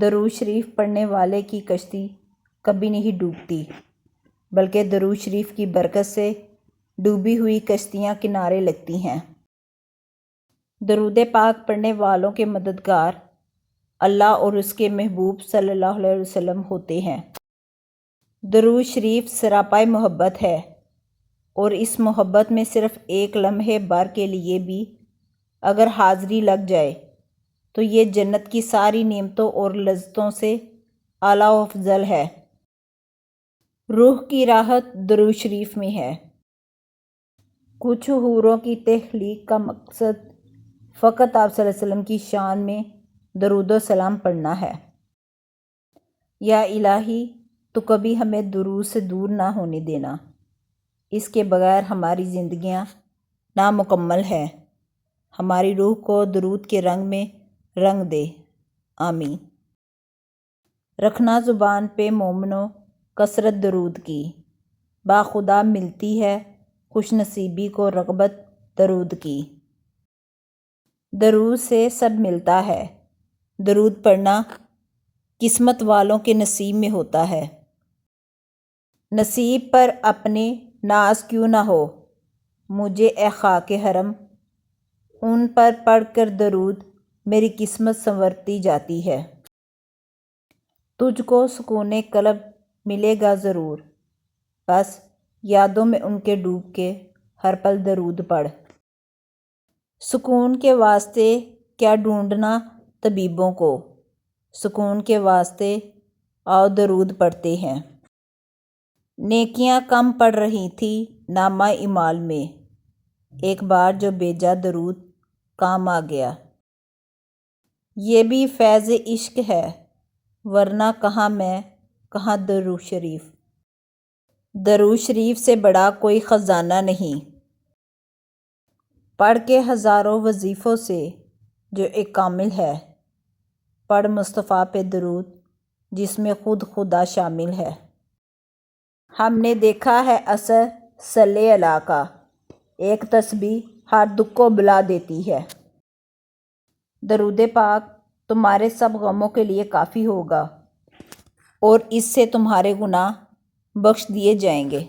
درود شریف پڑھنے والے کی کشتی کبھی نہیں ڈوبتی، بلکہ درود شریف کی برکت سے ڈوبی ہوئی کشتیاں کنارے لگتی ہیں۔ درود پاک پڑھنے والوں کے مددگار اللہ اور اس کے محبوب صلی اللہ علیہ وسلم ہوتے ہیں۔ درود شریف سراپائے محبت ہے، اور اس محبت میں صرف ایک لمحے بھر کے لیے بھی اگر حاضری لگ جائے تو یہ جنت کی ساری نعمتوں اور لذتوں سے اعلیٰ و افضل ہے۔ روح کی راحت درود شریف میں ہے۔ کچھ حوروں کی تخلیق کا مقصد فقط آپ صلی اللہ علیہ وسلم کی شان میں درود و سلام پڑھنا ہے۔ یا الہی، تو کبھی ہمیں درود سے دور نہ ہونے دینا، اس کے بغیر ہماری زندگیاں نامکمل ہیں۔ ہماری روح کو درود کے رنگ میں رنگ دے، آمین۔ رکھنا زبان پہ مومنو کثرت درود کی، باخدا ملتی ہے خوش نصیبی کو رغبت درود کی۔ درود سے سب ملتا ہے، درود پڑھنا قسمت والوں کے نصیب میں ہوتا ہے۔ نصیب پر اپنے ناز کیوں نہ ہو مجھے اے خاک حرم، ان پر پڑھ کر درود میری قسمت سنورتی جاتی ہے۔ تجھ کو سکون قلب ملے گا ضرور، بس یادوں میں ان کے ڈوب کے ہر پل درود پڑھ۔ سکون کے واسطے کیا ڈھونڈنا طبیبوں کو، سکون کے واسطے آؤ درود پڑھتے ہیں۔ نیکیاں کم پڑ رہی تھی نامہ اعمال میں، ایک بار جو بھیجا درود کام آ گیا۔ یہ بھی فیض عشق ہے، ورنہ کہاں میں کہاں درود شریف۔ درود شریف سے بڑا کوئی خزانہ نہیں، پڑھ کے ہزاروں وظیفوں سے جو ایک کامل ہے۔ پڑھ مصطفیٰ پہ درود جس میں خود خدا شامل ہے۔ ہم نے دیکھا ہے اثر صلی اللہ کا، ایک تسبیح ہر دکھ کو بھلا دیتی ہے۔ درود پاک تمہارے سب غموں کے لیے کافی ہوگا، اور اس سے تمہارے گناہ بخش دیے جائیں گے۔